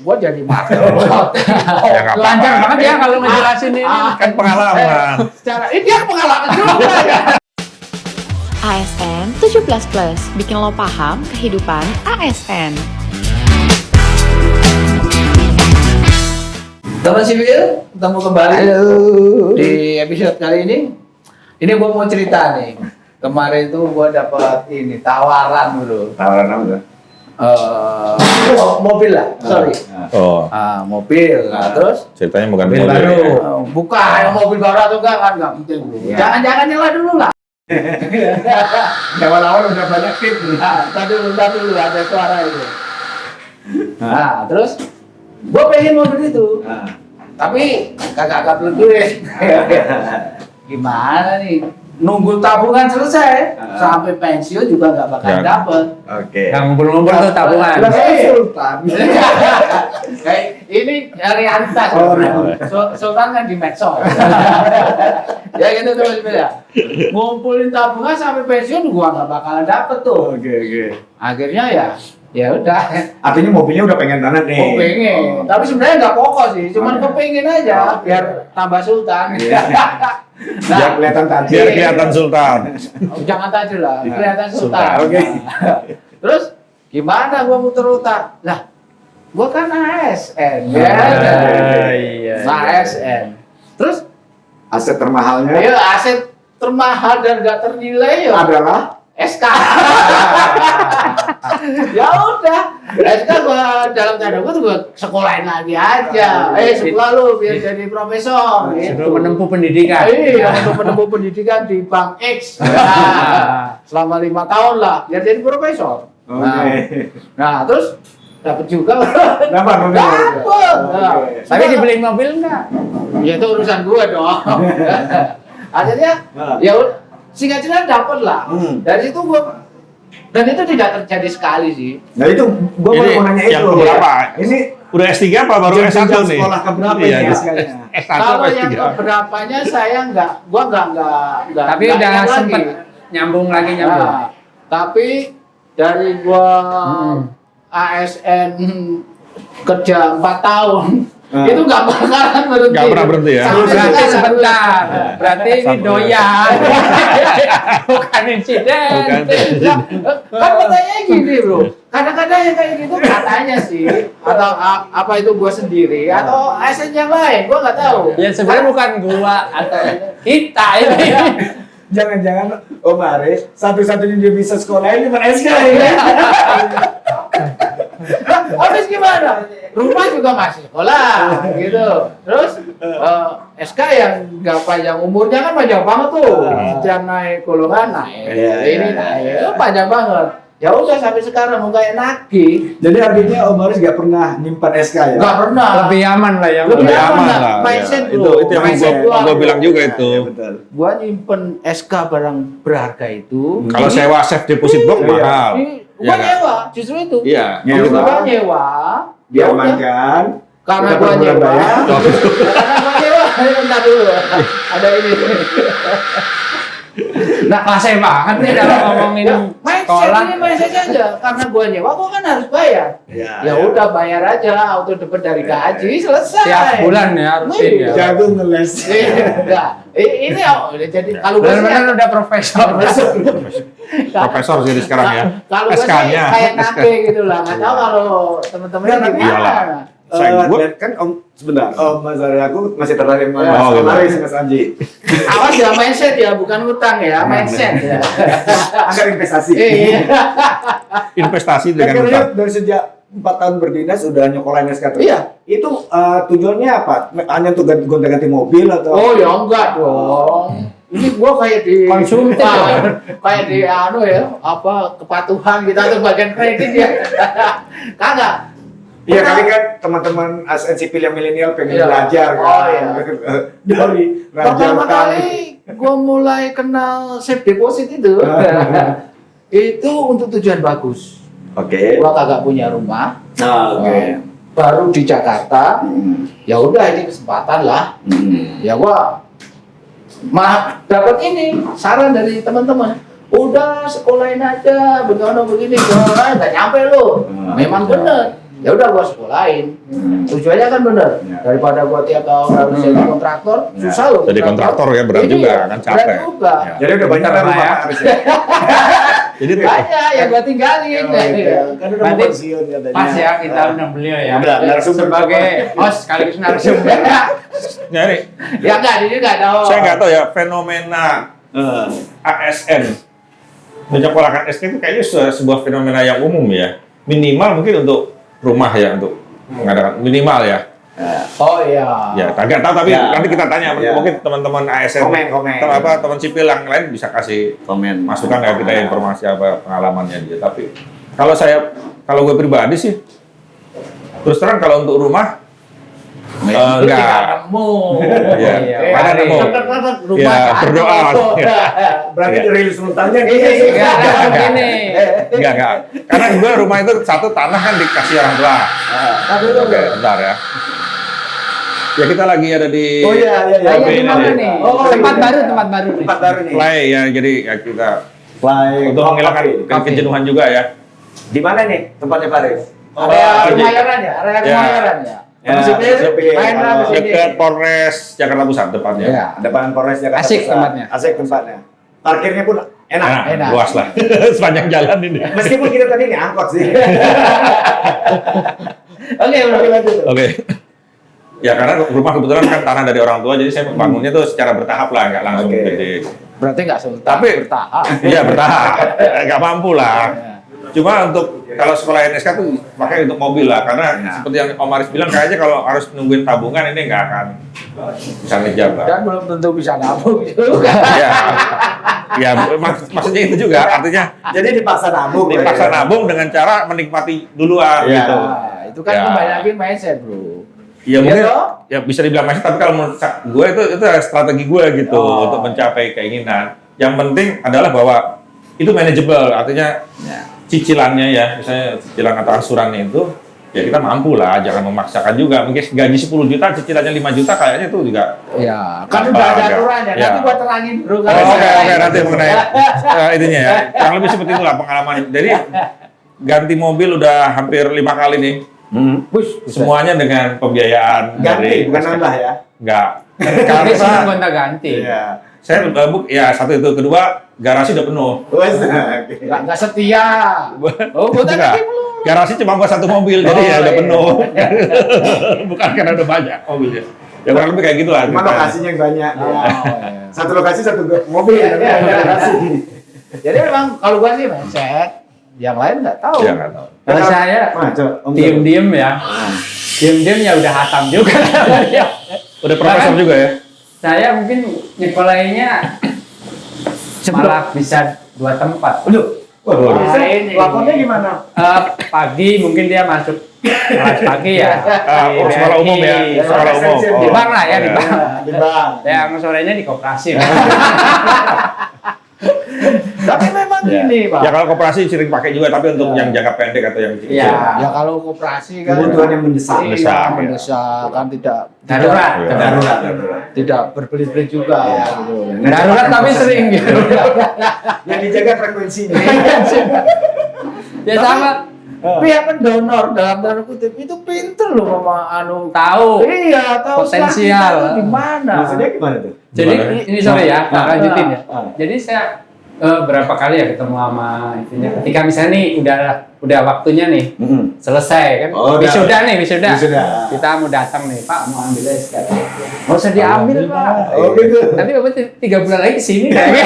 gua jadi mati. Lancar banget ya kalau ngejelasin ini. Kan pengalaman. Secara ini dia pengalaman juga ya. ASN 17+, bikin lo paham kehidupan ASN. Teman sipil, ketemu kembali. Halo. Di episode kali ini gua mau cerita nih. Kemarin itu gua dapat ini tawaran dulu. Tawaran apa? Mobil lah, sorry. Oh, Mobil. Nah, terus ceritanya bukan Mobil mobil. baru. bukan mobil baru atau enggak kan enggak penting dulu. Ya. Jangan nyela dulu lah. Awal-awal udah banyak tip. Tadi dulu ada suara itu. Nah, terus gua pengen mobil itu. Tapi kagak perlu duit. Gimana nih? Nunggu tabungan selesai sampai pensiun juga nggak bakal Ya. dapet. Oke. Yang ngumpul-ngumpul tuh tabungan. Sultan. Kayak ini realitas. Oh, Sultan kan di medsos. Ya gitu tuh ya. Ngumpulin tabungan sampai pensiun gua nggak bakalan dapet tuh. Oke. Akhirnya ya udah. Artinya mobilnya udah pengen banget nih. Oh, pengen. Tapi sebenarnya nggak pokok sih, cuman kepengen aja biar tambah sultan. Biar kelihatan tajir. Biar kelihatan sultan. Jangan tajir lah, kelihatan sultan. Oke. Terus gimana gua muter otak? Lah, gua kan ASN ya. Iya. ASN. Terus Aset termahalnya ya aset termahal dan gak ternilai ya adalah SK. Ya udah, SK gua dalam tanda kutip gua sekolahin lagi aja. Sekolah lu biar jadi profesor. Sudah menempuh pendidikan. Iya, untuk menempuh pendidikan di Bank X. Nah, selama 5 tahun lah, biar jadi profesor. Nah, terus dapat juga. Dapat mobil. Dapat. Nah, Tapi dibeliin mobil enggak? ya itu urusan gua dong. Akhirnya, ya singkat cerita dapat lah. Dari situ gua, dan itu tidak terjadi sekali sih. Nah itu gua Ini mau nanya yang itu. berapa? Ini Udah S3 apa baru S1 jenjang nih? sekolah keberapa Iya, ini iya. SK-nya? S1 Kalau apa yang S3? keberapanya saya gua nggak. Tapi nggak udah ingat sempet lagi. nyambung lagi. Nah, tapi dari gua ASN kerja 4 tahun itu nggak bakalan berhenti. Nggak pernah berhenti ya? Sampai Berarti sekarang. sebentar. Berarti ini Sampai- doyan. Bukan insiden. Bukan. Nah, kan katanya gini bro, kadang-kadang yang kayak gitu katanya sih, atau apa itu gua sendiri atau ASN yang lain, gua nggak tahu. Ya sebenarnya bukan gua atau kita ini. Jangan-jangan Om Aris satu-satunya dia bisa sekolahin cuma SK ya. Habis gimana? Rumah juga masih sekolah gitu. Terus SK yang nggak panjang umurnya kan panjang banget tuh. Setiap naik golongan naik, ini naik, panjang banget. Ya udah sampai sekarang mau kayak nagih. Jadi artinya Om Aris gak pernah nyimpan SK ya? Nggak pernah. Lebih aman lah ya. Lebih Lebih aman aman lah. lah. Mindset Ya. bro. Itu yang Mindset gua bilang juga Ya, itu. ya, betul. Gua nyimpen SK barang berharga itu. Kalau sewa safe deposit box Iya. mahal. Gua Iya nggak? nyewa, justru itu. Iya. Nyewa. Gua nyewa. Ya udah. Diamankan. Karena Kita gua per bulan nyewa. bayar. Karena gua nyewa. Bentar dulu. Ada ini. Nah, klasik banget nih dalam ngomongin Mindset sekolah. ini mindset aja. Karena gua nyewa, gua kan harus bayar. Ya udah bayar aja, auto debit dari gaji, selesai. Tiap bulan ya rutin ya. Jago ngeles. Enggak. Ini udah jadi kalau gua sih Benar-benar udah profesor. Profesor jadi sekarang ya. kalau gua sih SK-nya. kayak nake gitu lah. Enggak tahu kalau teman-teman Nggak, tapi gimana. Saya Kan Om sebentar. Om Mas Ari aku masih tertarik sama Oh, Om gitu. Aris Mas Anji. Awas ya mindset ya, bukan utang ya, mindset ya. Agar investasi. Iya. Investasi Kan dengan katanya utang. dari sejak 4 tahun berdinas udah nyokolain SK terus. Iya. Itu tujuannya apa? Hanya untuk gonta-ganti mobil atau? Oh ya enggak dong. Ini gua kayak di Konsumtif ya? kayak di apa kepatuhan kita tuh bagian kredit ya. Kagak. Iya kali kan teman-teman ASN sipil yang milenial pengen Iya. belajar kan. Oh, iya. Dari Raja Pertama Utang. kali gua mulai kenal safe deposit itu itu untuk tujuan bagus. Oke. Gua kagak punya rumah. Oke. Baru di Jakarta. Ya udah ini kesempatan lah. Ya gua malah dapat ini saran dari teman-teman. Udah sekolahin aja, begini begini, nggak nyampe lo. Memang bener. Ya udah gua sekolahin. Tujuannya kan bener. Daripada gua tiap tahun harus jadi kontraktor, susah loh. Jadi kontraktor ya berat Ini juga kan capek. Berat juga. Ya. Jadi udah banyak lah rumah Aris ya. Jadi Banyak yang gua tinggalin. Kan udah mau Berarti pensiun katanya. Pas ya kita undang beliau ya. Udah, narasumber. Sebagai host sekaligus narasumber. ya nih, Ya enggak, ini enggak ada. saya nggak tahu ya fenomena ASN menyekolahkan SK itu kayaknya sebuah fenomena yang umum ya. Minimal mungkin untuk rumah ya, untuk mengadakan minimal ya. Oh iya. Ya, nggak tahu tapi Ya. nanti kita tanya Ya. mungkin teman-teman ASN, Komen. teman sipil yang lain bisa kasih Komen. masukan ya kita informasi apa pengalamannya dia. Tapi kalau gue pribadi sih, terus terang kalau untuk rumah enggak. Nemu. Ya, Iya. mana nemu? Rumah Ya, ada. berdoa. Berarti Iya. dari sultannya Gini. Enggak. Karena gue rumah itu satu tanah kan dikasih orang tua. Oke, bentar ya. Ya kita lagi ada di Oh iya. Ayo di mana nih? Oh, tempat iya. baru nih. Tempat baru nih. Play ya, jadi ya kita Play. untuk menghilangkan kejenuhan juga ya. Di mana nih tempatnya Pak Aris? Area jadi- Kemayoran ya, area Ya. Kemayoran ya. Ya, Sipil, sipil. main lah ke sini. Dekat Polres Jakarta Pusat depannya. Ya. Depan Polres Jakarta Asik Pusat. tempatnya. Asik tempatnya. Parkirnya pun enak. Enak. Luas lah. Sepanjang jalan ini. Meskipun kita tadi nih angkot sih. Oke, udah lanjut. Oke. Ya karena rumah kebetulan kan tanah dari orang tua, jadi saya membangunnya tuh secara bertahap lah, nggak langsung Oke. gede. Berarti nggak sultan, Tapi- bertahap. Iya bertahap, nggak mampu lah. Cuma untuk kalau sekolah NSK tuh pakai untuk mobil lah, karena seperti yang Om Aris bilang kayaknya kalau harus nungguin tabungan ini nggak akan bisa ngejar lah. Dan belum tentu bisa nabung juga. Ya maksudnya itu juga artinya Jadi dipaksa nabung. dipaksa ya. nabung dengan cara menikmati duluan Iya. gitu. Nah, itu kan Ya. kembali lagi mindset, bro. Ya mungkin toh? ya bisa dibilang masih, tapi kalau menurut gue itu strategi gue gitu untuk mencapai keinginan. Yang penting adalah bahwa itu manageable, artinya cicilannya ya, misalnya cicilan atau angsurannya itu ya kita mampu lah, jangan memaksakan juga. Mungkin gaji 10 juta, cicilannya 5 juta kayaknya itu juga. Ya, kan Apa, udah ada ya. aturannya. Ya. Nanti gua terangin, bro. Oke, nanti mengenai itunya ya. Kurang lebih seperti itulah pengalaman. Jadi ganti mobil udah hampir 5 kali nih. Push, Semuanya dengan pembiayaan Ganti, bukan nambah ya. Enggak. Tapi sih Karena gonta-ganti. Iya. saya ya satu itu, kedua garasi udah penuh. Wes. nggak setia. Oh, gua Enggak. tadi belum. Garasi cuma buat satu mobil, jadi ya udah iya. penuh. Bukan karena udah banyak mobilnya. Ya kurang lebih kayak gitulah. Cuma lokasinya yang banyak. Oh, ya. iya. Satu lokasi satu mobil. Iya, tapi iya, ada iya. lokasi. Jadi memang kalau gua sih mindset, yang lain nggak tahu. Ya nggak tahu. Kalau saya diem-diem ya. Diem-diem ya udah hatam juga. Udah profesor Bahkan juga ya. Saya mungkin nyekolahinnya malah bisa 2 tempat. Waduh. Wah, ini. Lapornya gimana? Pagi mungkin dia masuk kelas pagi ya. Oh, sekolah umum ya, sekolah umum. Di bank lah ya, di bank. Di bank. Yang sorenya di koperasi. Tapi memang gini, Pak. Ya kalau koperasi sering pakai juga, tapi untuk yang jangka pendek atau yang kecil. Iya. Ya kalau koperasi kan Kebutuhan yang mendesak. Iya, Mendesak, ya. mendesak kan tidak Darurat. Iya. Darurat. tidak berbelit-belit juga gitu. Darurat tapi sering gitu. Yang dijaga frekuensinya. Ya sama Pihak pendonor dalam tanda kutip itu pinter loh mama anu. tahu. Iya, tahu Potensial. selak kita tuh di mana. Maksudnya gimana tuh? Jadi Gimana? ini sorry ya, tak lanjutin ya. Ah. Jadi saya berapa kali ya ketemu sama itunya. Ketika misalnya nih udah waktunya nih selesai kan, Oh, udah. wisuda nih wisuda. Wisuda. Kita mau datang nih Pak, mau ambil SK. Nggak usah diambil Pak. Oh gitu. Nanti Bapak 3 bulan lagi kesini kayaknya.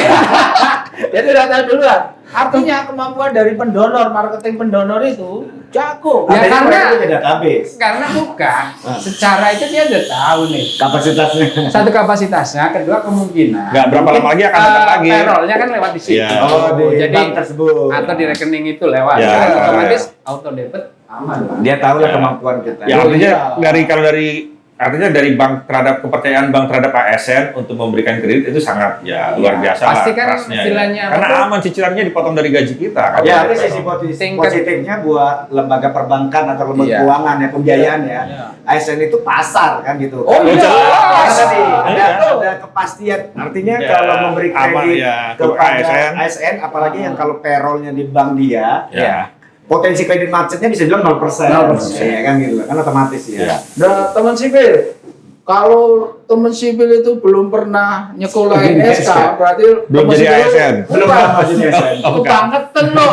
Jadi udah tahu duluan. Artinya kemampuan dari pendonor, marketing pendonor itu jago. Ya, Adanya karena- mereka punya database. Karena bukan, secara itu dia udah tahu nih. Kapasitasnya. Satu kapasitasnya, kedua kemungkinan. Nggak berapa lama lagi akan datang lagi. Payroll-nya kan lewat di situ. Iya. Oh, di Jadi bank tersebut. atau di rekening itu lewat. Ya, kan, ya. otomatis auto debit aman. Pak. Dia tahu lah Ya. kemampuan kita. Ya Oh, artinya iya. artinya dari bank terhadap kepercayaan bank terhadap ASN untuk memberikan kredit itu sangat ya luar biasa Pasti lah kan trustnya ya. istilahnya apa Karena tuh? aman cicilannya dipotong dari gaji kita kan. Ya, tapi Gitu. sisi Tingkat- positifnya buat lembaga perbankan atau lembaga Iya. keuangan ya, pembiayaan ya. Iya. ASN itu pasar kan gitu. Oh, iya. Karena tadi Iya. ada kepastian. Artinya Ya, kalau memberi aman, kredit ya, ke kepada ASN. ASN, apalagi yang kalau payrollnya di bank dia, Ya. potensi kredit macetnya bisa bilang 0%. 0%. Iya kan gitu, kan otomatis ya. Iya. Nah, teman sipil, kalau teman sipil itu belum pernah nyekolahin SK, berarti Belum teman jadi sipil itu ASN. Belum pernah jadi ASN. kebangetan loh,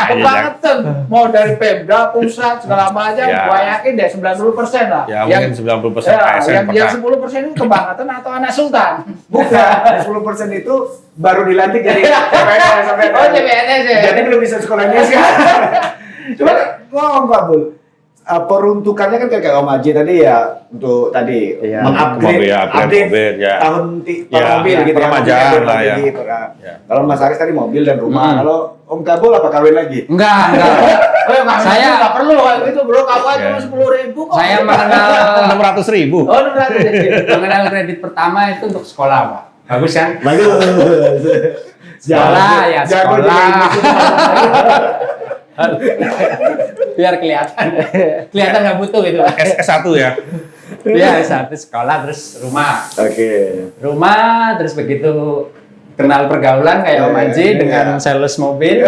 kebangetan. Mau dari Pemda, pusat, segala macam, Ya. gua yakin deh 90% lah. Ya mungkin 90% ya, ASN yang pernah. 10% itu kebangetan atau anak sultan. Bukan, 10% itu baru dilantik jadi CPNS. Oh, CPNS ya. Jadi belum bisa sekolahnya sih. Cuma ngomong Pak Bul, peruntukannya kan kayak Om Haji tadi ya untuk tadi Iya. mengupgrade Mobil, ya, upgrade mobil, ya. tahun Ya, mobil gitu ya, peremajaan mobil lah ya. gitu, kan. Ya. Kalau Mas Aris tadi mobil dan rumah, kalau Om Kabul apa kawin lagi? Enggak. Oh, ya, Saya- nggak perlu kayak gitu bro, kawan Ya. cuma 10.000 kok. Saya mengenal 600.000. Oh, 600. mengenal kredit pertama itu untuk sekolah, Pak. Bagus kan? Bagus. Sekolah, ya, Jago sekolah. juga ini. Biar kelihatan nggak butuh gitu. S1 ya. Ya, satu sekolah terus rumah. Rumah terus begitu kenal pergaulan kayak Om Haji dengan sales mobil.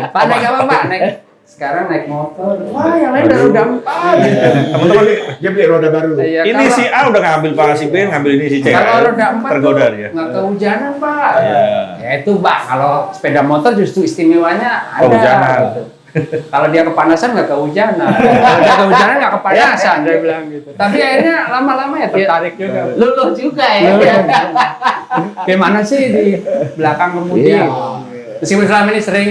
Pak naik apa Pak? Naik sekarang naik motor. Wah, yang lain udah roda 4. Teman-teman, Dia beli roda baru. Iya, ini kalau- si A udah ngambil Pak si B, ngambil ini si C. Kalau roda 4 tergoda dia. nggak kehujanan Pak. Iya. Ya itu Pak, kalau sepeda motor justru istimewanya ada. Kehujanan. Gitu. Kalau dia kepanasan nggak kehujanan. Kalau dia kehujanan nggak kepanasan, dia bilang gitu. Tapi akhirnya lama-lama ya tertarik juga. Luluh juga ya. Gimana sih di belakang kemudi? Iya. Meskipun selama ini sering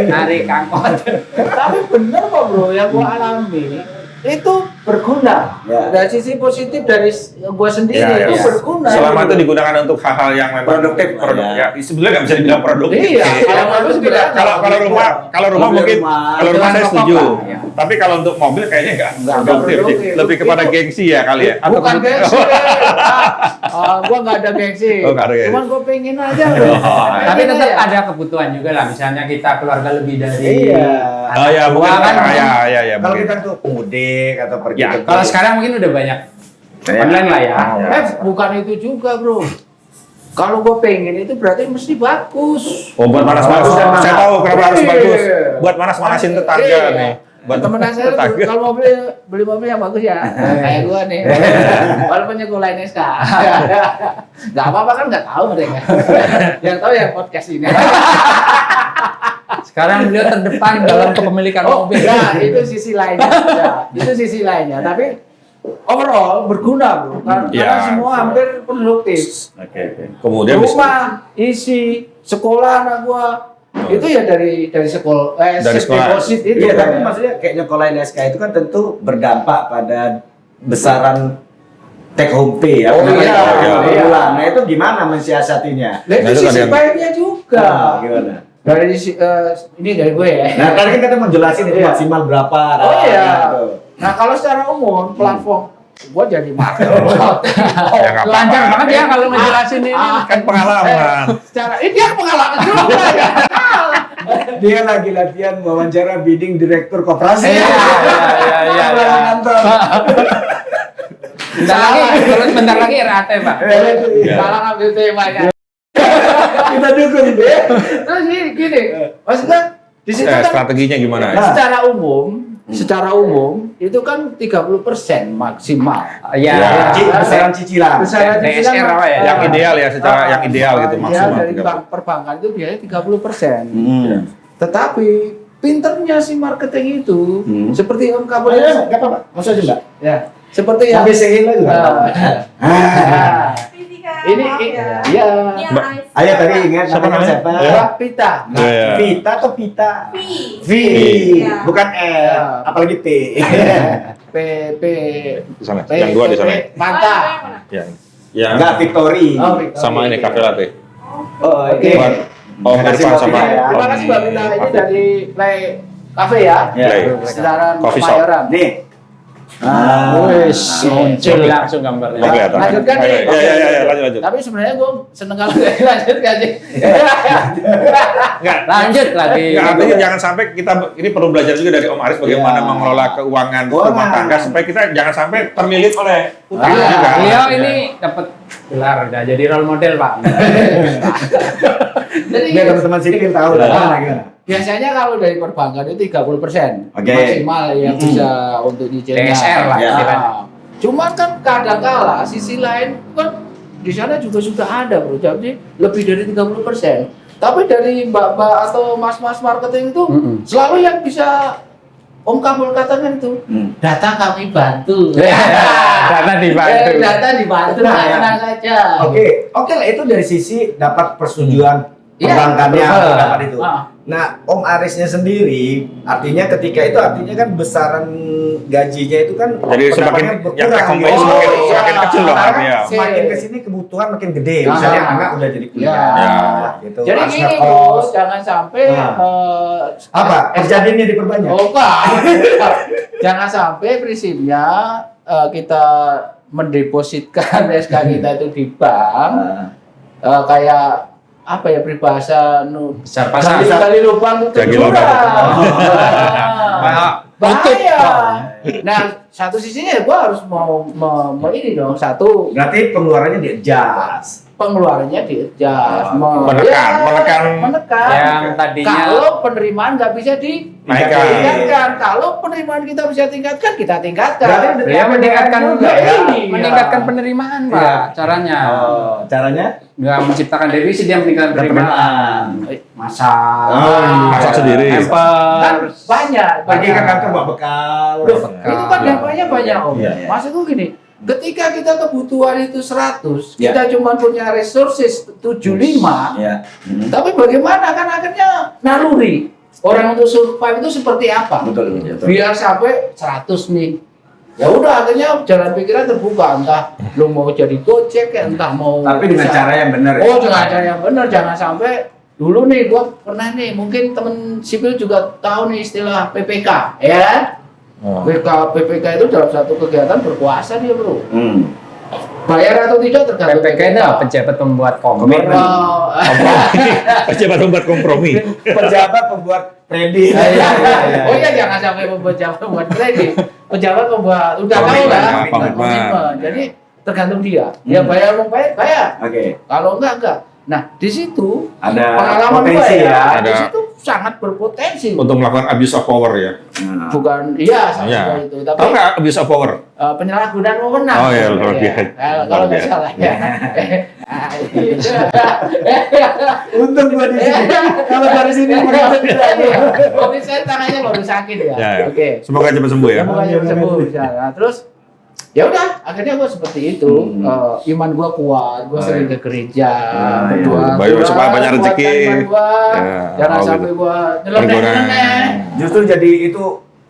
narik angkot. Tapi bener kok bro, yang gua alami itu berguna. Ya. Dari sisi positif dari gua sendiri Ya, itu ya. berguna. Selama itu digunakan untuk hal-hal yang memang Produktif, ya. Sebenarnya nggak bisa dibilang produktif. Iya, kalau bagus bilang Kalau rumah Kalau mungkin rumah, kalau rumah saya dengan setuju. pokok, Pak. Ya. Tapi kalau untuk mobil kayaknya nggak Nggak produktif. produktif. Lebih kepada Itu- gengsi ya kali ya. Bukan gengsi. Gua nggak ada gengsi. Oh, nggak ada gengsi. Cuman gua pengen aja bro. Tapi Pengen tetap aja. ada kebutuhan juga lah. Misalnya kita keluarga lebih dari Iya. Oh ya, mungkin Wah, kan. ya. Kalau mungkin. kita tuh mudik atau pergi Ya, ke- Kalau sekarang mungkin udah banyak online lah ya. Bukan itu juga bro. Kalau gue pengen itu berarti mesti bagus. Oh, buat manas-manas. Oh, Saya tahu kenapa harus iya. bagus. Buat manas-manasin tetangga Iya. nih. Buat Temen saya tetangga. kalau mau beli mobil yang bagus ya, kayak gue nih. Walaupun nyekolahin SK. Gak apa-apa kan nggak tahu mereka. Yang tahu ya podcast ini. Sekarang beliau terdepan dalam kepemilikan mobil. Ya, itu sisi lainnya. Ya, itu sisi lainnya. Tapi overall berguna bro. Karena Ya. semua hampir produktif. Oke. Kemudian bisa Rumah, isi, sekolah anak gua. Itu ya dari sekolah, Dari sekolah. deposit itu. Iya, tapi maksudnya kayak nyekolahin SK itu kan tentu berdampak pada besaran take home pay ya. Oh, namanya iya, per iya. bulan. Nah itu gimana mensiasatinya? Nah, itu Nah, itu sisi kadang- baiknya juga. Nah, gimana? Dari ini dari gue ya. Nah tadi kan kita menjelasin itu Iya. maksimal berapa. Oh iya. gitu. Nah kalau secara umum platform gua jadi market. Ya, nggak apa-apa. Lancar banget ya kalau ngejelasin ini. kan pengalaman. Secara ini dia pengalaman juga ya. Dia lagi latihan wawancara bidding direktur koperasi. Iya. Lagi ngantor. Bentar lagi RAT Pak. Salah ngambil temanya. Kita dukung dia. Terus gini, maksudnya di situ kan Strateginya gimana? Nah. secara umum itu kan 30% maksimal. Iya. Ya. Besaran cicilan. Besaran DSR cicilan, apa ya? Yang ideal ya, secara yang ideal gitu, maksimal dari 30. bank perbankan itu biasanya 30%. Hmm. Tetapi pinternya si marketing itu seperti Om Kabul Enggak apa-apa. Masuk aja Mbak. ya, seperti yang Sampai sehila juga. Ah, ini ya Ayo tadi ingat Siapa namanya namanya? siapa? Mbak Pita. Iya. Vita atau Pita? V. Iya. Bukan L, apalagi T. P P Di sana. Yang dua di sana. Manta. Yang Enggak Victory. Oh, Victory. sama ini kafe latte. Oh, Oke. Om Terima kasih, Irfan Mbak sama Pita, ya. Terima kasih Mbak Pita ini dari Play Cafe ya. Ya. Play. Sekitaran Coffee shop. Kemayoran. Nih. Wis, muncul langsung gambarnya. Nggak kelihatan. Lanjutkan nih. Iya, lanjut. Tapi sebenarnya gue seneng kalau lanjutkan sih. Enggak. Lanjut lagi. Enggak, artinya jangan sampai kita ini perlu belajar juga dari Om Aris bagaimana Iya. mengelola keuangan Keuangan. rumah tangga supaya kita jangan sampai terlilit oleh utang Ah, juga. Beliau ini dapat gelar udah jadi role model Pak. Jadi Biar teman-teman sipil tahu lah. Iya. Gimana, gimana? biasanya kalau dari perbankan itu 30% Oke. maksimal yang bisa untuk nyicilnya. DSR lah, Ya. istilahnya. Cuman kan kadang-kala sisi lain kan di sana juga sudah ada bro, jadi lebih dari 30%. Tapi dari mbak-mbak atau mas-mas marketing itu selalu yang bisa Om Kabul katakan itu data kami bantu. Data dibantu. Data dibantu, tenang saja. Oke lah, itu dari sisi dapat persetujuan Iya, perbankannya betul. dapat itu. Ah. Nah, Om Arisnya sendiri, artinya ketika itu artinya kan besaran gajinya itu kan Jadi semakin pendapatnya yang take home pay gitu. semakin kecil dong Karena artinya. semakin kesini kebutuhan makin gede. Ah. Misalnya anak udah jadi kuliah, Ya. gitu. Jadi harus gini ngekos. bos, jangan sampai Apa? Kejadiannya diperbanyak. Oh, enggak. Jangan sampai prinsipnya kita mendepositkan SK kita itu di bank kayak apa ya peribahasa Besar pasar. kali lubang itu Jagi lubang. bahaya. Nah, satu sisinya gua harus mau ini dong, satu Berarti pengeluarannya di-adjust. pengeluarannya di-adjust, menekan. Yang tadinya kalau penerimaan nggak bisa ditingkatkan, kalau penerimaan kita bisa tingkatkan, kita tingkatkan. Berarti beliau meningkatkan juga ya. meningkatkan penerimaan, Pak. Iya. Caranya. Caranya? Nggak menciptakan defisit, dia meningkatkan penerimaan. Masak. Masak sendiri. Kan Hampers. banyak. Pergi ke kantor bawa bekal. Loh, itu kan dampaknya banyak om. Iya, iya. Maksudku gini, ketika kita kebutuhan itu 100, Iya. kita cuma punya resources 75, Ya. tapi bagaimana kan akhirnya naluri orang untuk survive itu seperti apa? Betul. Biar sampai 100 nih. Ya udah akhirnya jalan pikiran terbuka, entah lu mau jadi Gojek ya, entah mau Tapi dengan bisa- cara yang benar. Oh, dengan cara yang benar, jangan sampai dulu nih gua pernah nih, mungkin temen sipil juga tahu nih istilah PPK, ya. PPK itu dalam satu kegiatan berkuasa dia, Bro. Bayar atau tidak tergantung PPK itu pejabat pembuat Komitmen. komitmen. Oh, Pejabat membuat kompromi. Pejabat pembuat kredit. oh iya, jangan sampai pejabat membuat kredit. Pejabat membuat udah tahu Komitmen, lah, komitmen. Jadi tergantung dia. Dia bayar mau bayar. Oke. Kalau enggak. Nah, di situ Ada pengalaman potensi gue ya. di Ada. situ sangat berpotensi. Untuk melakukan abuse of power ya. Bukan iya sama Ya. itu, Tahu tapi nggak abuse of power? penyalahgunaan wewenang. Oh, iya, luar Ya. biasa. Kalau nggak Luar salah ya. Untung gua di sini. Kalau dari sini mereka tidak. Oke, saya tangannya baru sakit ya. Ya, ya. Oke. Semoga cepat sembuh ya. Semoga cepat sembuh. Nah, terus ya udah, akhirnya gua seperti itu. Iman gua kuat, gua sering ke gereja, berdoa. Bayu, Tuhan, supaya banyak kuatkan rezeki. iman gua. Ya, Jangan oh, sampai gitu. gua nyeleneh. Justru jadi itu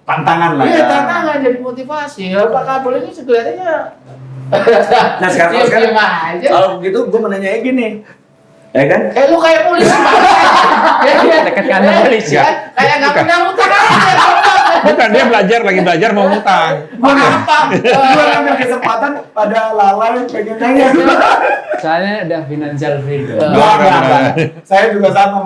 tantangan lah Iya, ya. tantangan jadi motivasi. Pak Kabul ini kelihatannya Nah sekarang diam aja. kalau begitu gue menanya gini, ya kan? Lu kayak polisi banget. Dekat kantor polisi. Kayak nggak punya utang aja. Bukan, dia lagi belajar mau ngutang. Gampang. Gue ngambil kesempatan pada lalai pengen nanya. Soalnya udah financial freedom. Enggak. Saya juga sama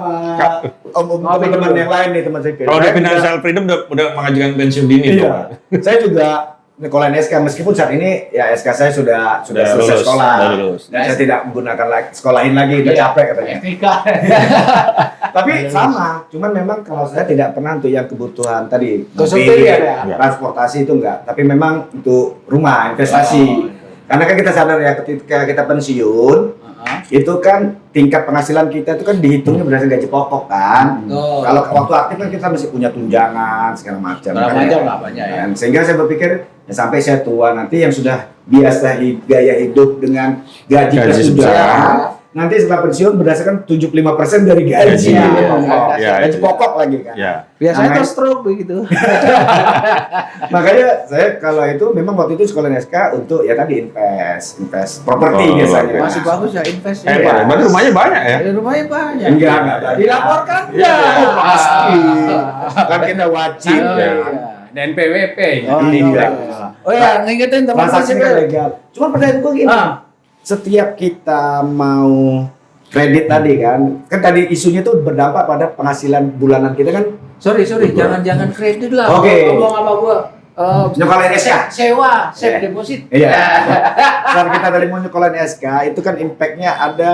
sama teman-teman yang lain nih, teman sipil. Kalau udah Saya juga- financial freedom udah mengajukan pensiun dini Iya. dong. Saya juga Nyekolah SK, meskipun saat ini ya SK saya sudah Sudah selesai lulus, sekolah. sudah lulus. Dan saya tidak menggunakan lagi sekolahin lagi, udah capek katanya. Etika. Tapi sama, cuman memang kalau saya tidak pernah untuk yang kebutuhan tadi Konsumtif mobil, ya? transportasi itu enggak, tapi memang untuk rumah, investasi. Karena kan kita sadar ya ketika kita pensiun itu kan tingkat penghasilan kita itu kan dihitungnya berdasarkan gaji pokok kan. Oh. Kalau waktu aktif kan kita masih punya tunjangan segala macam. Segala kan macam ya. lah banyak ya. Dan sehingga saya berpikir ya sampai saya tua nanti yang sudah biasa gaya hidup dengan gaji Gaji plus sebesar. tunjangan, nanti setelah pensiun berdasarkan 75% dari gaji. Gaji pokok. Ya, Gaji ya. pokok lagi kan. Ya. Biasanya Namanya- tuh stroke begitu. Makanya saya kalau itu memang waktu itu sekolah SK untuk ya tadi invest properti Oh, biasanya. oke. Masih bagus ya invest ya. Pak. Berarti rumahnya banyak ya? Ya, rumahnya banyak. Enggak. Dilaporkan Iya. enggak? Oh, pasti. Kan kita wajib Oh, ya. iya. Dan PWP. Oh, Iya. Oh ya, ngingetin teman Transaksi kan legal. Cuma pertanyaan gue gini. Ah. Setiap kita mau kredit tadi kan tadi isunya tuh berdampak pada penghasilan bulanan kita kan. Sorry, jangan kredit lah. Oke. Ngomong sama gua. Nyekolahin SK? Sewa, safe Iya. deposit. Iya. Saat kita tadi mau nyekolahin SK itu kan impactnya ada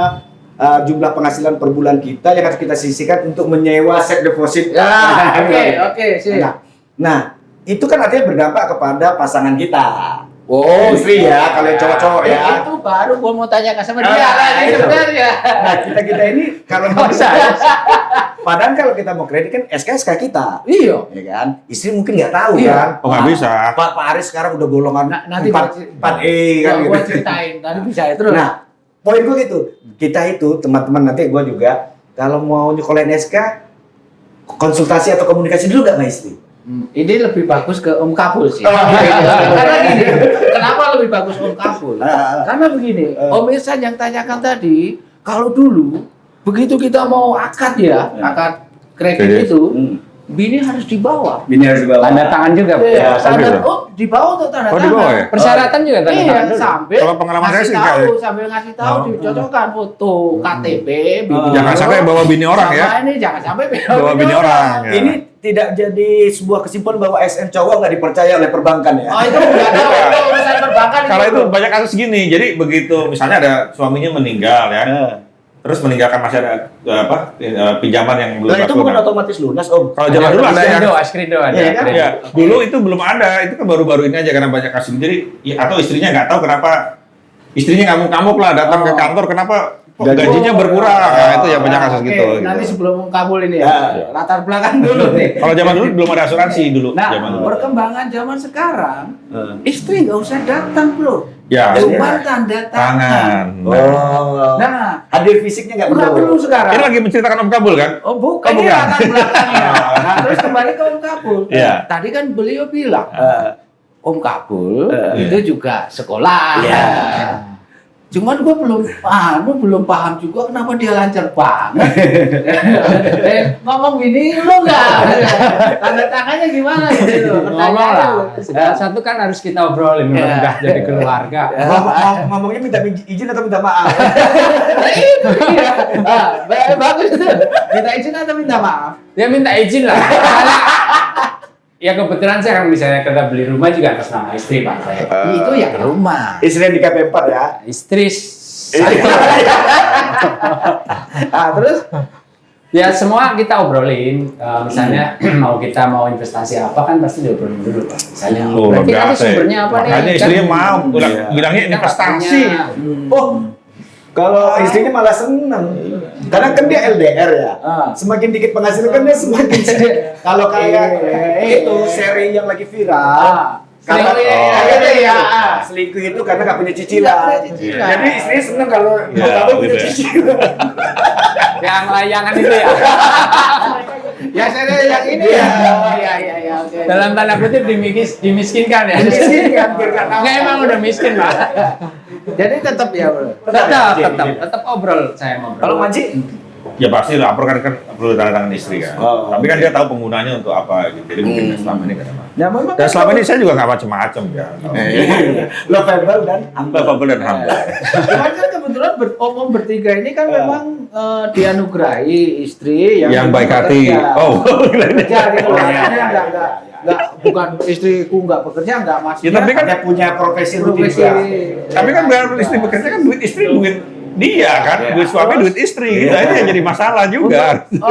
jumlah penghasilan per bulan kita yang harus kita sisihkan untuk menyewa set deposit. Ya, oke, sih. Nah, itu kan artinya berdampak kepada pasangan kita. Oh, istri ya, kalau yang cowok-cowok ya. Itu baru gua mau tanya sama dia lagi sebenarnya. Nah, kita ini kalau mau padahal kalau kita mau kredit kan SK kita. Iya. Ya kan? Istri mungkin nggak tahu Iya. kan. Oh, nggak bisa. Pak Aris sekarang udah golongan Nanti 4E kan gua gitu. ceritain, nanti bisa ya terus. Nah, poin gue gitu. Kita itu teman-teman nanti gue juga kalau mau nyekolahin SK konsultasi atau komunikasi dulu nggak sama istri? Ini lebih bagus ke Om Kabul sih. Karena gini, kenapa lebih bagus Om Kabul? Karena begini, Om Irsan yang tanyakan tadi, kalau dulu begitu kita mau akad ya, akad kredit itu, bini harus dibawa. Bini harus dibawa. Tanda tangan juga. Iya, sambil tanda, ya? oh dibawa untuk tanda Oh, tangan. dibawa ya? Persyaratan juga tanda Iya, tangan dulu. sambil Kalau pengalaman saya ngasih sih tahu, kayak- sambil ngasih tahu Oh. dicocokkan foto KTP, bini. Jangan sampai bawa bini orang ya. Sama ini jangan sampai Bawa bini orang. Ya. Ini tidak jadi sebuah kesimpulan bahwa SN cowok nggak dipercaya oleh perbankan ya. Oh itu nggak tahu, itu urusan perbankan. Kalau itu banyak kasus gini, jadi begitu misalnya ada suaminya meninggal ya, terus meninggalkan masih ada pinjaman yang belum Nah, itu bukan lunas. otomatis lunas, Om. Kalau zaman dulu ada yang Askrindo ada. Iya, kan? kredit. ya, dulu itu belum ada, itu kan baru-baru ini aja karena banyak kasus. Jadi ya, atau istrinya nggak tahu kenapa istrinya ngamuk-ngamuk lah datang ke kantor, kenapa kok gajinya berkurang? Nah, itu yang banyak kasus Oke, gitu. nanti gitu. sebelum Kabul ini Ya. ya, latar belakang dulu nih. Kalau zaman dulu belum ada asuransi dulu. Nah, Zaman dulu. perkembangan zaman sekarang, istri nggak usah datang bro, Ya, cuma tanda tangan. tangan. Oh. Nah, Hadir fisiknya nggak nggak perlu sekarang. Ini lagi menceritakan Om Kabul kan? Oh bukan, Oh, ini bukan. latar belakangnya. Nah, terus kembali ke Om Kabul. Iya. Tadi kan beliau bilang, Om Kabul itu juga sekolah. Iya. Cuman gue belum paham juga kenapa dia lancar banget. Ngomong gini lu nggak? Tanda tangannya gimana gitu? Ngomong lah. Segala satu kan harus kita obrolin Iya. udah jadi keluarga. Ngomongnya minta izin atau minta maaf? Iya. Bagus itu. Minta izin atau minta maaf? Dia minta izin lah. Karena ya kebetulan saya kan misalnya kita beli rumah juga atas nama istri Pak saya. Itu yang rumah. Istri yang di KP 4 ya. Istri satu. Terus Ya semua kita obrolin. Misalnya kita mau investasi apa kan pasti diobrolin dulu Pak. Misalnya Oh, berarti nanti biasa. sumbernya apa nih? Makanya istrinya mau, Iya. bilangnya Kita investasi. pastinya. Oh, kalau istrinya malah seneng. Karena kan dia LDR ya. Semakin dikit penghasilan kan dia semakin sedikit. Kalau kayak itu seri yang lagi viral. Karena selingkuh itu karena nggak punya cicilan. Nggak punya cicilan. Jadi istrinya seneng kalau Ya, kamu punya gitu ya. cicilan. Yang layangan itu ya. ya saya yang ini ya. Iya, oke. Dalam tanda kutip dimiskinkan ya. Dimiskinkan, biar nggak tahu. Nggak, emang udah miskin Pak. Jadi tetap ya, Bro. Tetap obrol saya ngobrol. Kalau Manji, Ya pasti lapor kan perlu tanda tangan istri kan. Oh. Tapi kan dia tahu penggunanya untuk apa gitu. Jadi mungkin selama ini kan apa. Ya memang. Dan selama ini saya juga nggak macem-macem ya. lovable dan humble. Lovable dan humble. Cuman kan kebetulan om bertiga ini kan memang dianugerahi istri Yang baik hati. bekerja. Oh. Bekerja gitu. Oh, iya, Maksudnya iya, nggak bukan istriku nggak bekerja nggak Ya, maksudnya. tapi kan Dia punya profesi rutin profesi. juga. Tapi kan biar istri bekerja kan duit istri duit dia kan, duit suami duit istri gitu. Itu yang jadi masalah juga. Untuk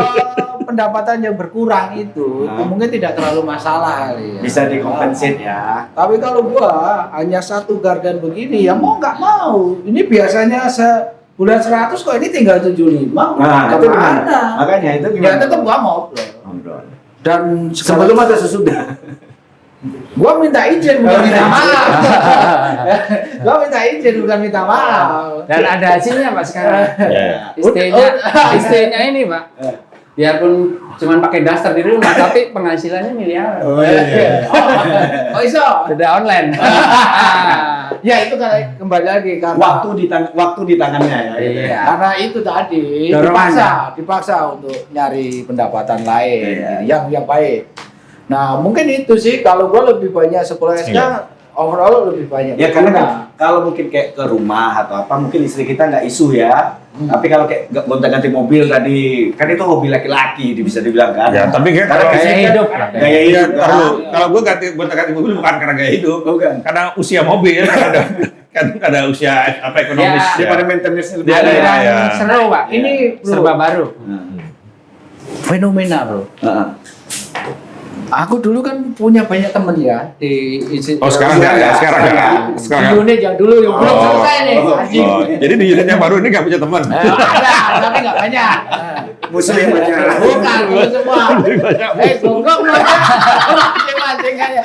pendapatan yang berkurang itu mungkin tidak terlalu masalah kali ya. Bisa dikompensate ya. Tapi kalau gua hanya satu garden begini ya mau nggak mau. Ini biasanya bulan 100 kok ini tinggal 75. Nah, itu gimana? kemana? Makanya itu Ya gimana? tetap gua mau. Ngobrol. Dan Sebelum atau sesudah? gua minta izin bukan minta maaf. Gua minta izin bukan minta maaf. Dan ada hasilnya Pak sekarang. Ya. Istrinya ini Pak. Biarpun cuma pakai daster di rumah, tapi penghasilannya miliaran. Oh iso. Sudah online. Ya itu kan kembali lagi karena Waktu di tangannya ya. Iya. karena itu tadi Dorongannya. dipaksa untuk nyari pendapatan lain Iya. yang baik. Nah mungkin itu sih kalau gue lebih banyak sekolah SK Iya. overall lebih banyak. Ya karena kan berguna. kalau mungkin kayak ke rumah atau apa mungkin istri kita nggak isu ya. Tapi kalau kayak gonta-ganti mobil tadi kan itu hobi laki-laki bisa dibilang kan. Ya, tapi kan Karena kalau Gaya biasanya hidup kan lah. Gaya hidup. Kalau gue ganti mobil bukan karena gaya hidup, Bukan. karena usia mobil. kan ada usia apa ekonomis Ya, Daripada maintenance-nya lebih Dia ada. ada, ya. seru Pak. Ini bro, Serba baru. fenomena bro. Heeh. Aku dulu kan punya banyak temen ya di Oh sekarang nggak ya, sekarang nggak. di Sekarang nggak. unit yang dulu yang belum selesai nih. Anjing. Oh, jadi di unit yang baru ini nggak punya teman. Ada, tapi nggak banyak. Musuh yang banyak. Bukan, itu semua. Goblok lu. Mancing aja.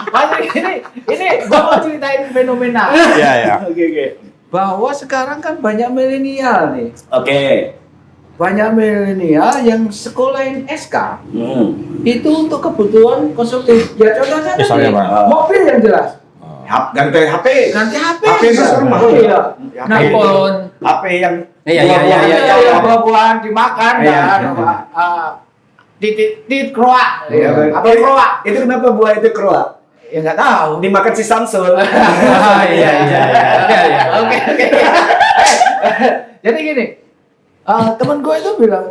Maksudnya ini gua mau ceritain fenomena. Iya ya. Oke. Bahwa sekarang kan banyak milenial nih. Oke. Banyak milenial yang sekolahin SK Hmm. itu untuk kebutuhan konsumtif. Ya contohnya Misalnya, tadi, Pak? mobil yang jelas. Ganti HP. Ganti HP. HP itu rumah. Iya. Nah, iPhone. HP yang Iya. Yang buah-buahan dimakan Iya. kan. Titit kroak. Iya. Apa kroak? Itu kenapa buah itu keruak? Ya nggak tahu. Dimakan si Samsul. Iya. Oke. Jadi gini, temen gue itu bilang,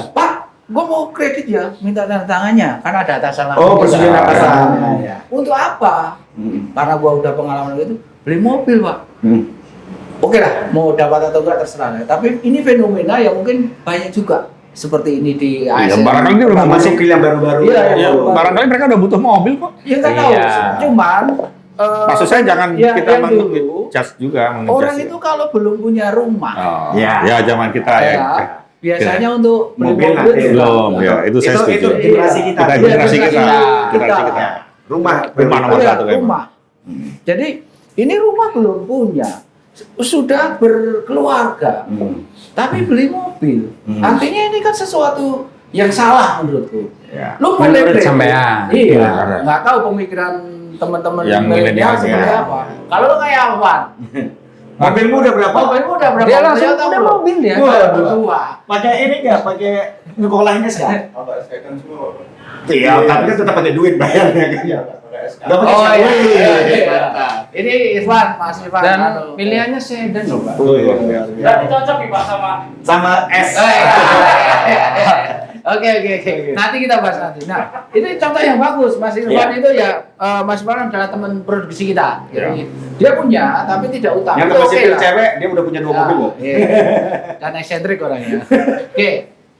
Pak, gue mau kredit ya, minta tanda tangannya, karena ada atasan lagi. Oh, persetujuan atasan. Iya. Untuk apa? Karena gue udah pengalaman gitu, beli mobil Pak. Oke lah, mau dapat atau enggak terserah. Tapi ini fenomena yang mungkin banyak juga seperti ini di Iya, ASN. barangkali dia udah Masuk masuk. yang baru-baru. Iya, Ya, barangkali mereka udah butuh mobil kok. Ya nggak tahu. Iya. Cuman Maksud saya jangan ya, kita yang dulu, menjudge juga. orang itu kalau belum punya rumah, Oh, Ya. ya zaman kita ya. biasanya untuk beli Mobil mobil nanti. Belum, ya itu saya Itu setuju. generasi kita. Kita Iya, generasi kita. kita. Generasi kita. Rumah. Rumah nomor Iya, satu, memang. rumah. Jadi ini rumah belum punya, sudah berkeluarga, tapi beli mobil. Artinya ini kan sesuatu yang salah menurutku. Ya. Lu Menurut boleh sampean. Iya, Iya. nggak tahu pemikiran teman-teman Yang milenial seperti ya. apa. Kalau lu kayak apa? Mobilmu udah berapa? Mobilmu udah berapa? Dia langsung Toyota udah belum? mobil dia. Waduh, tua. Pakai ini nggak? Pakai nyekolahinnya sih? Iya, tapi kan tetap ada duit bayarnya kan. Nggak pakai Oh iya, sewa. iya, iya. Ini Irfan, Mas Irfan. Dan Anu. pilihannya sedan loh Pak. Oh, iya. Berarti cocok nih Pak sama S. Oh, iya. Oke. Nanti kita bahas nanti. Nah, ini contoh yang bagus. Mas Irfan Iya. itu ya, Mas Irfan adalah teman produksi kita. Jadi dia punya, tapi tidak utang. Yang Itu masih oke lah. cewek, dia udah punya 2 mobil loh. Iya. Dan eksentrik orangnya. Oke.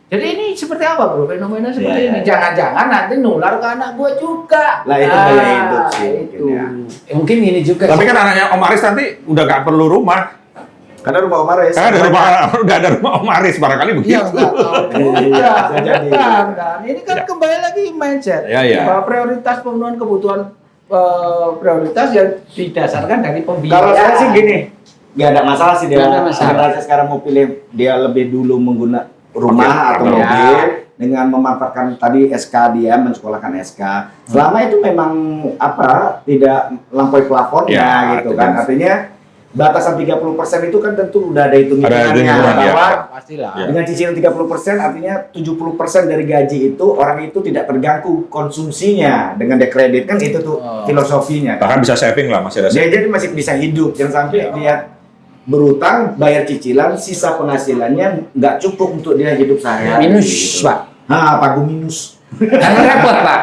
Jadi ini seperti apa bro? Fenomena seperti Iya, ini. iya. Jangan-jangan nanti nular ke anak gue juga. Lah, itu gaya hidup sih, Itu. mungkin ya. Mungkin ini juga. Tapi kan anaknya Om Aris nanti udah gak perlu rumah. Karena rumah Omar ya. Karena ada rumah, udah ada rumah Om Aris barangkali Iya, begitu. nggak tahu. Iya, bisa jadi. Bukan, kan. Ini kan Ya. kembali lagi mindset. Ya, ya. Bahwa prioritas pemenuhan kebutuhan prioritas yang didasarkan dari pembiayaan. Kalau saya sih gini, nggak ada masalah sih dia. Nggak ada masalah. Generasi sekarang mau pilih dia lebih dulu menggunakan rumah atau Oke. mobil dengan memanfaatkan tadi SK dia mensekolahkan SK. Selama itu memang tidak melampaui plafonnya Ya, gitu itu kan. kan. Artinya batasan 30% itu kan tentu udah ada hitung-hitungannya hitung-hitungan, ya. bahwa Pastilah. Ya. dengan cicilan 30% artinya 70% dari gaji itu orang itu tidak terganggu konsumsinya dengan dekredit kan itu tuh Oh. filosofinya. Bahkan bisa saving lah, masih ada Dia saving. jadi masih bisa hidup, jangan sampai dia berutang, bayar cicilan, sisa penghasilannya nggak cukup untuk dia hidup sehari-hari. Minus, gitu. Pak. Pagu minus. Kan repot Pak.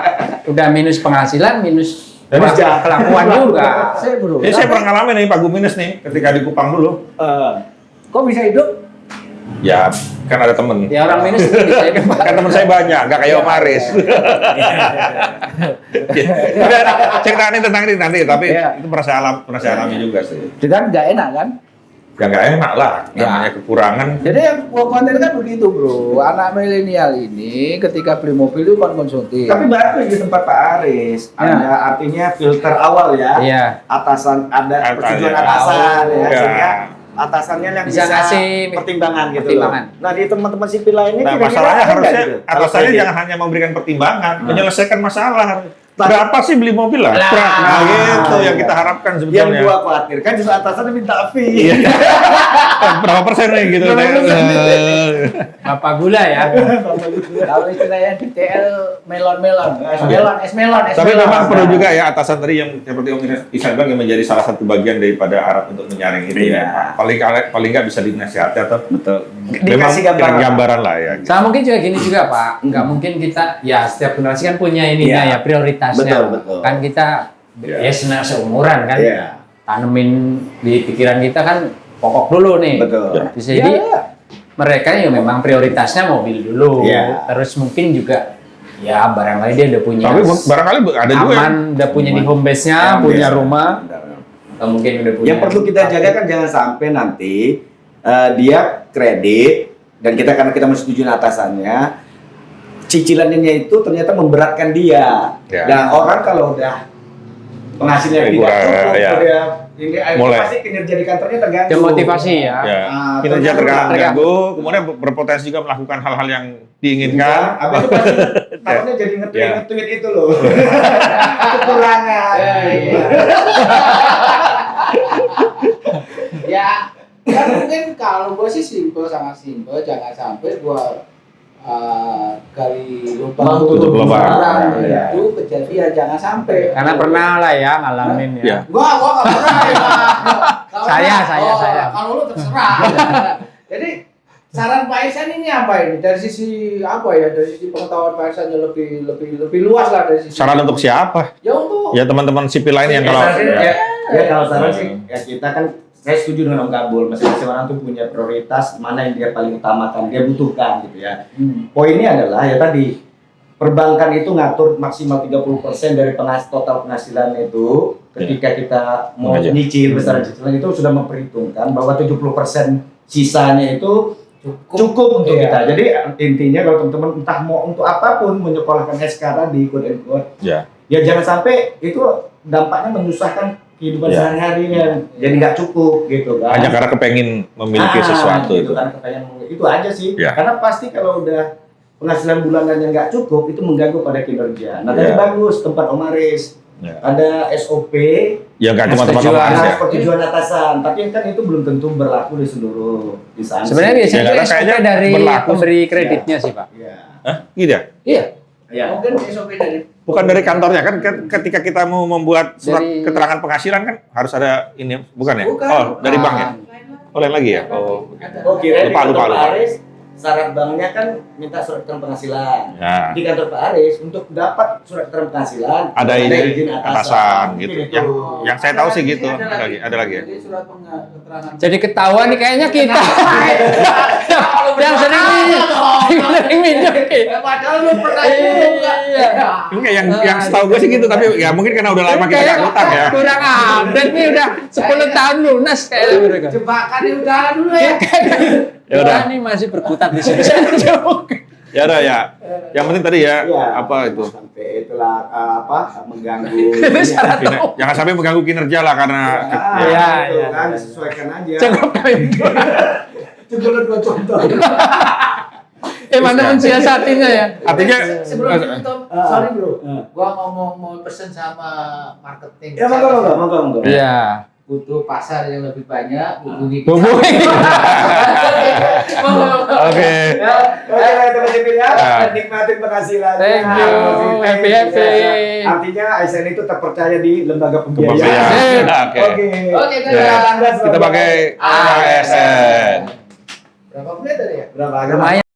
Udah minus penghasilan, minus Minus jahat. kelakuan juga. Saya bro. Ini saya pernah ngalamin nih Pak Guminus nih, ketika di Kupang dulu. Kok bisa hidup? Ya, kan ada temen. Ya orang minus itu bisa hidup Pak. Kan temen saya banyak, nggak kayak Om Aris. Ceritain tentang ini nanti, tapi Iya. itu pernah saya alami juga sih. Dengan nggak enak kan? Ya nggak enak lah, Ya. namanya kekurangan. Jadi yang gua konten kan begitu bro. Anak milenial ini ketika beli mobil itu kan konsumtif. Tapi bagus di tempat Pak Aris, Ya. ada artinya filter awal ya. Iya. Atasan ada Atas, persetujuan ya. atasan ya, Ya. sehingga atasannya yang Bisa bisa, ngasih pertimbangan gitu pertimbangan. loh. Nah di teman-teman sipil lainnya Nah, kira-kira masalahnya ada nggak harusnya gitu? Kalau atasannya kredit? jangan hanya memberikan pertimbangan, menyelesaikan masalah. Tapi- Berapa sih beli mobil lah? Lah. Nah, gitu yang kita harapkan Yang sebetulnya. gua khawatirkan justru atasannya minta fee. Iya. Berapa persen nih gitu? Berapa persen? Bapak gula ya. Kalau istilahnya DTL melon-melon, es melon. Tapi memang perlu juga ya atasan tadi yang seperti Om Isan bilang yang menjadi salah satu bagian daripada Arab untuk menyaring itu Iya. ya. Paling nggak bisa dinasihati atau Betul. memang Dikasih gambaran. gambaran lah ya. Sama mungkin juga gini juga Pak. Nggak mungkin kita ya setiap generasi kan punya ininya Iya. ya prioritasnya. Betul, betul. Kan kita Iya. ya seumuran kan. Iya. tanemin di pikiran kita kan pokok dulu nih. Betul. Bisa jadi mereka ya memang prioritasnya mobil dulu. Iya. Terus mungkin juga ya barangkali dia udah punya Tapi barangkali ada juga yang aman, udah punya di home base-nya, punya rumah. Atau mungkin udah punya. Yang perlu kita jaga kan jangan sampai nanti dia kredit dan karena kita menyetujui atasannya, cicilannya itu ternyata memberatkan dia. Ya. Dan orang kalau udah penghasilannya tidak cukup, ya. dia ini Mulai. pasti kinerja di kantornya terganggu. Demotivasi ya. ya, kinerja terganggu, kemudian berpotensi juga melakukan hal-hal yang diinginkan. Habis itu pasti takutnya jadi nge-tweet itu loh. Kekurangan. Ya, kan mungkin kalau gue sih sangat simpel, jangan sampai gue gali lubang Tutup lubang. Ya. itu kejadian, jangan sampai. Karena pernah lah ya ngalamin ya. Ya. Gua nggak pernah ya. Kalau Saya. Kalau lu terserah. Jadi saran Pak Ihsan ini apa ini? Dari sisi apa ya? Dari sisi pengetahuan Pak Ihsan lebih luas lah dari sisi. Saran untuk siapa? Ya untuk. Ya teman-teman sipil lain yang kalau Ya kalau saran sih, ya kita kan saya setuju dengan Om Kabul, masing-masing orang tuh punya prioritas mana yang dia paling utamakan, dia butuhkan gitu ya. Poinnya adalah ya tadi, perbankan itu ngatur maksimal 30% dari total penghasilan itu ketika kita mau nyicil besaran cicilan itu sudah memperhitungkan bahwa 70% sisanya itu cukup untuk kita. Jadi intinya kalau teman-teman entah mau untuk apapun menyekolahkan SK tadi quote-unquote, ya. ya jangan sampai itu dampaknya menyusahkan kehidupan Ya. sehari-harinya, jadi nggak cukup gitu kan. Hanya karena kepengin memiliki sesuatu gitu itu. kan, itu aja sih. Ya. Karena pasti kalau udah penghasilan bulanannya nggak cukup itu mengganggu pada kinerja. Nah tadi Ya. bagus tempat Om Aris, Ya. ada SOP, Ya nggak cuma tempat Persetujuan. Mas ya. persetujuan atasan, tapi kan itu belum tentu berlaku di seluruh instansi. Sebenarnya biasanya Ya, karena itu kayaknya SOP dari berlaku. pemberi kreditnya sih Pak. Ya. Hah? Gitu ya? Iya. Ya. Mungkin SOP dari. Bukan dari kantornya kan ketika kita mau membuat surat Dari- keterangan penghasilan kan harus ada ini bukan ya? Bukan. Oh, dari bank ya? Oh, lain lagi ya? Oh. Oh kira di Lupa, kantor lupa. Pak Aris, syarat banknya kan minta surat keterangan penghasilan. Ya. Di kantor Pak Aris untuk dapat surat keterangan penghasilan Ada izin atasan gitu. Mungkin itu. Yang saya tahu sih gitu. Ada lagi ya? Jadi surat keterangan. Jadi ketahuan nih kayaknya kita. Yang sering minjem kita. Padahal lu pernah itu enggak? Enggak, yang setahu gue sih gitu, tapi ya mungkin karena udah lama kita nggak ngutang ya. Kurang update nih udah 10 tahun lunas kayaknya mereka. Jebakan di udara dulu ya. Ya udah. Ini masih berkutat di sini. Ya udah ya. Yang penting tadi ya, Iya. apa itu? Sampai itulah mengganggu. Jangan sampai mengganggu kinerja lah karena Iya, itu iya. kan disesuaikan aja. Cukup kami. Coba dua contoh. Mana mensiasatinya ya? artinya Sebelum itu, sorry bro, gua mau pesen sama marketing. Ya monggo. Iya. Butuh pasar yang lebih banyak, hubungi kita. Hubungi. Oke. Oke, teman-teman ya, Ya. nikmatin penghasilan. Thank you. Happy. Artinya ASN itu terpercaya di lembaga Pembiayaan. pembiayaan. Nah, oke. Oke. Oke, Ya. Kita pakai ASN. Berapa menit tadi ya? Berapa? Lumayan.